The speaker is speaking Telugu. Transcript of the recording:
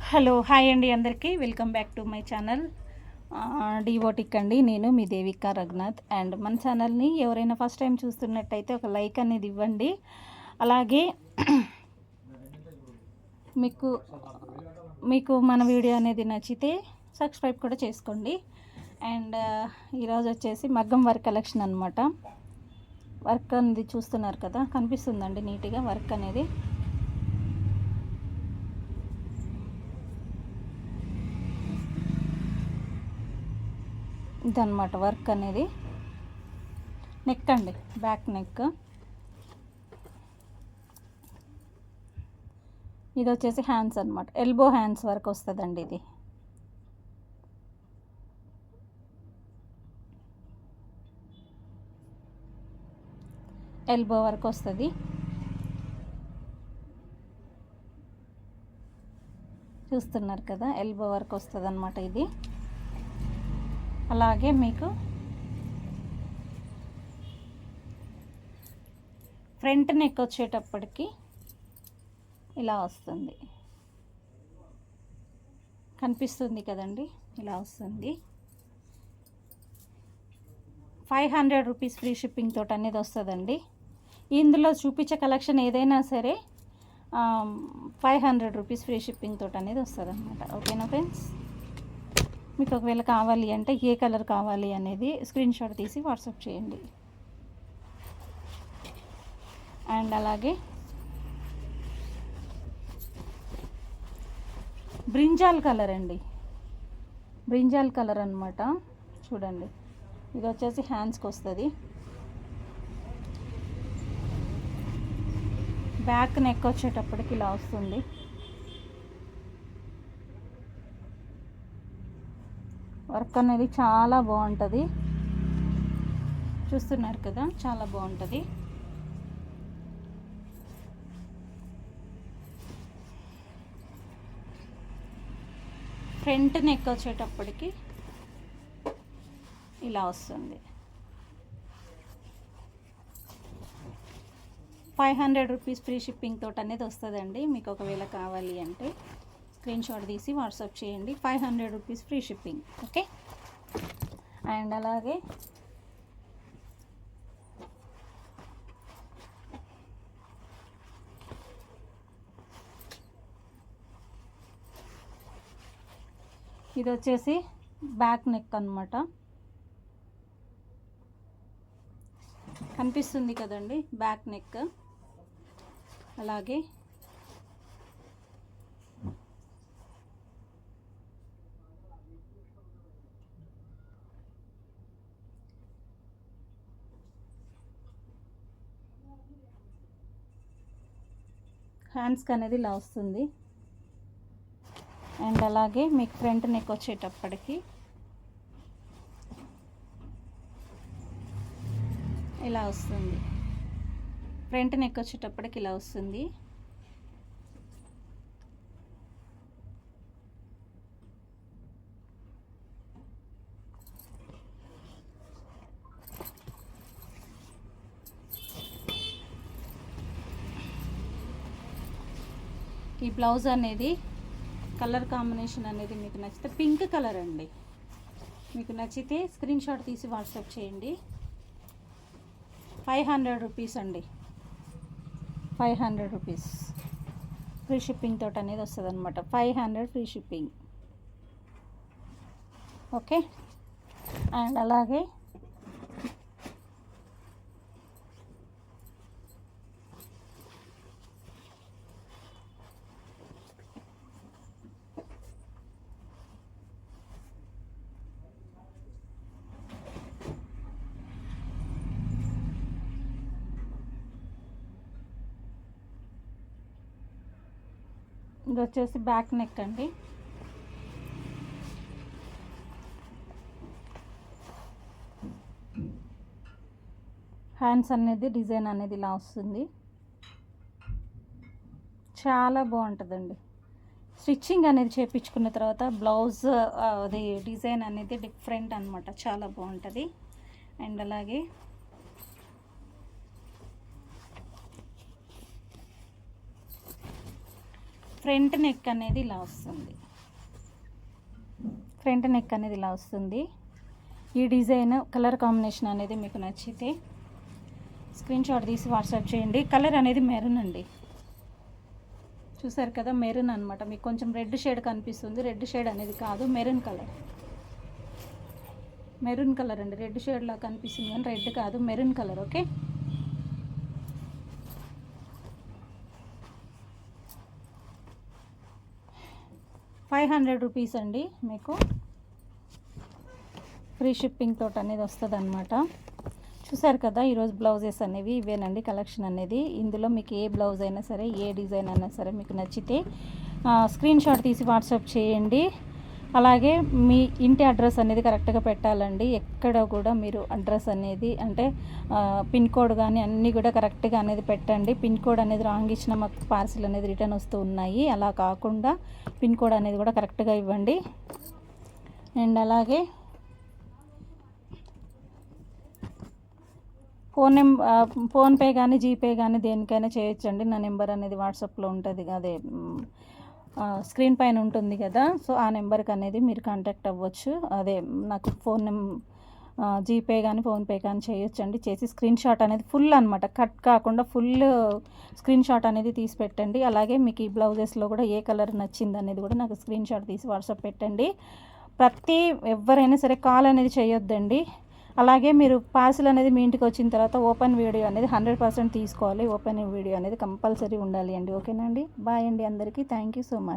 హలో హాయ్ అండి అందరికీ welcome back to my channel Devotic అండి. నేను మీ దేవిక రఘునాథ్. అండ్ మన ఛానల్ని ఎవరైనా ఫస్ట్ టైం చూస్తున్నట్టయితే ఒక లైక్ అనేది ఇవ్వండి. అలాగే మీకు మీకు మన వీడియో అనేది నచ్చితే సబ్స్క్రైబ్ కూడా చేసుకోండి. అండ్ ఈరోజు వచ్చేసి మగ్గం వర్క్ కలెక్షన్ అనమాట. వర్క్ అనేది చూస్తున్నారు కదా, కనిపిస్తుందండి నీట్గా వర్క్ అనేది. ఇదన్నమాట వర్క్ అనేది. నెక్ అండి, బ్యాక్ నెక్. ఇది వచ్చేసి హ్యాండ్స్ అనమాట, ఎల్బో హ్యాండ్స్ వర్క్ వస్తుందండి. ఇది ఎల్బో వర్క్ వస్తుంది. చూస్తున్నారు కదా, ఎల్బో వర్క్ వస్తుంది అనమాట ఇది. అలాగే మీకు ఫ్రంట్ నెక్ వచ్చేటప్పటికి ఇలా వస్తుంది, కనిపిస్తుంది కదండి, ఇలా వస్తుంది. 500 రూపీస్ ఫ్రీ షిప్పింగ్ తోటి అనేది వస్తుందండి. ఇందులో చూపించే కలెక్షన్ ఏదైనా సరే 500 రూపీస్ ఫ్రీ షిప్పింగ్ తోటి అనేది వస్తుంది అనమాట. ఓకేనా ఫ్రెండ్స్? మీకు ఒకవేళ కావాలి అంటే ఏ కలర్ కావాలి అనేది స్క్రీన్ షాట్ తీసి వాట్సాప్ చేయండి. అండ్ అలాగే బ్రింజాల్ కలర్ అండి, బ్రింజాల్ కలర్ అనమాట. చూడండి, ఇది వచ్చేసి హ్యాండ్స్కి వస్తుంది. బ్యాక్ నెక్ వచ్చేటప్పటికి ఇలా వస్తుంది. వర్క్ అనేది చాలా బాగుంటుంది. చూస్తున్నారు కదా, చాలా బాగుంటుంది. ఫ్రంట్ నెక్ వచ్చేటప్పటికి ఇలా వస్తుంది. 500 రూపీస్ ఫ్రీ షిప్పింగ్ తోటి అనేది వస్తుందండి. మీకు ఒకవేళ కావాలి అంటే స్క్రీన్ షాట్ తీసి వాట్సాప్ చేయండి. 500 rupees free shipping. Okay. And అలాగే ఇది వచ్చేసి బ్యాక్ నెక్ అనమాట. కనిపిస్తుంది కదండి, బ్యాక్ నెక్. అలాగే హ్యాండ్స్కి అనేది ఇలా వస్తుంది. అండ్ అలాగే మీకు ఫ్రంట్ నెక్ వచ్చేటప్పటికి ఇలా వస్తుంది. ఫ్రంట్ నెక్ వచ్చేటప్పటికి ఇలా వస్తుంది. ఈ బ్లౌజ్ అనేది కలర్ కాంబినేషన్ అనేది మీకు నచ్చితే పింక్ కలర్ అండి. మీకు నచ్చితే స్క్రీన్ షాట్ తీసి వాట్సాప్ చేయండి. 500 రూపీస్ అండి, 500 రూపీస్ ఫ్రీ షిప్పింగ్ తోటి అనేది వస్తుంది అనమాట. 500 ఫ్రీ షిప్పింగ్. ఓకే. అండ్ అలాగే ఇది వచ్చేసి బ్యాక్ నెక్ అండి. హ్యాండ్స్ అనేది డిజైన్ అనేది ఇలా వస్తుంది. చాలా బాగుంటుందండి. స్టిచ్చింగ్ అనేది చేయించుకున్న తర్వాత బ్లౌజ్ అది డిజైన్ అనేది డిఫరెంట్ అనమాట, చాలా బాగుంటుంది. అండ్ అలాగే ఫ్రంట్ నెక్ అనేది ఇలా వస్తుంది. ఫ్రంట్ నెక్ అనేది ఇలా వస్తుంది. ఈ డిజైన్ కలర్ కాంబినేషన్ అనేది మీకు నచ్చితే స్క్రీన్ షాట్ తీసి వాట్సాప్ చేయండి. కలర్ అనేది మెరూన్ అండి, చూసారు కదా, మెరూన్ అనమాట. మీకు కొంచెం రెడ్ షేడ్ కనిపిస్తుంది, రెడ్ షేడ్ అనేది కాదు, మెరూన్ కలర్. మెరూన్ కలర్ అండి, రెడ్ షేడ్లా కనిపిస్తుంది కానీ రెడ్ కాదు, మెరూన్ కలర్. ఓకే, ₹500 అండి. మీకు ఫ్రీ షిప్పింగ్ తోటి అనేది వస్తుంది అనమాట. చూసారు కదా, ఈరోజు బ్లౌజెస్ అనేవి ఇవేనండి కలెక్షన్ అనేది. ఇందులో మీకు ఏ బ్లౌజ్ అయినా సరే, ఏ డిజైన్ అయినా సరే మీకు నచ్చితే స్క్రీన్ షాట్ తీసి వాట్సాప్ చేయండి. అలాగే మీ ఇంటి అడ్రస్ అనేది కరెక్ట్గా పెట్టాలండి. ఎక్కడ కూడా మీరు అడ్రస్ అనేది అంటే పిన్ కోడ్ కానీ అన్నీ కూడా కరెక్ట్గా అనేది పెట్టండి. పిన్ కోడ్ అనేది రాంగ్ ఇచ్చిన మాకు పార్సిల్ అనేది రిటర్న్ వస్తూ ఉన్నాయి. అలా కాకుండా పిన్ కోడ్ అనేది కూడా కరెక్ట్గా ఇవ్వండి. అండ్ అలాగే ఫోన్పే కానీ జీపే కానీ దేనికైనా చేయొచ్చండి. నా నెంబర్ అనేది వాట్సాప్లో ఉంటుంది, అదే స్క్రీన్ పైన ఉంటుంది కదా, సో ఆ నెంబర్కి అనేది మీరు కాంటాక్ట్ అవ్వచ్చు. అదే నాకు జీపే కానీ ఫోన్పే కానీ చేయొచ్చండి. చేసి స్క్రీన్ షాట్ అనేది ఫుల్ అనమాట, కట్ కాకుండా ఫుల్ స్క్రీన్ షాట్ అనేది తీసి పెట్టండి. అలాగే మీకు ఈ బ్లౌజెస్లో కూడా ఏ కలర్ నచ్చింది అనేది కూడా నాకు స్క్రీన్ షాట్ తీసి వాట్సాప్ పెట్టండి. ఎవరైనా సరే కాల్ అనేది చేయొద్దండి. అలాగే మీరు పార్సిల్ అనేది మీ ఇంటికి వచ్చిన తర్వాత ఓపెన్ వీడియో అనేది 100% తీసుకోవాలి. ఓపెన్ వీడియో అనేది కంపల్సరీ ఉండాలి అండి. ఓకేనా అండి, బాయ్ అండి అందరికీ. Thank you so much.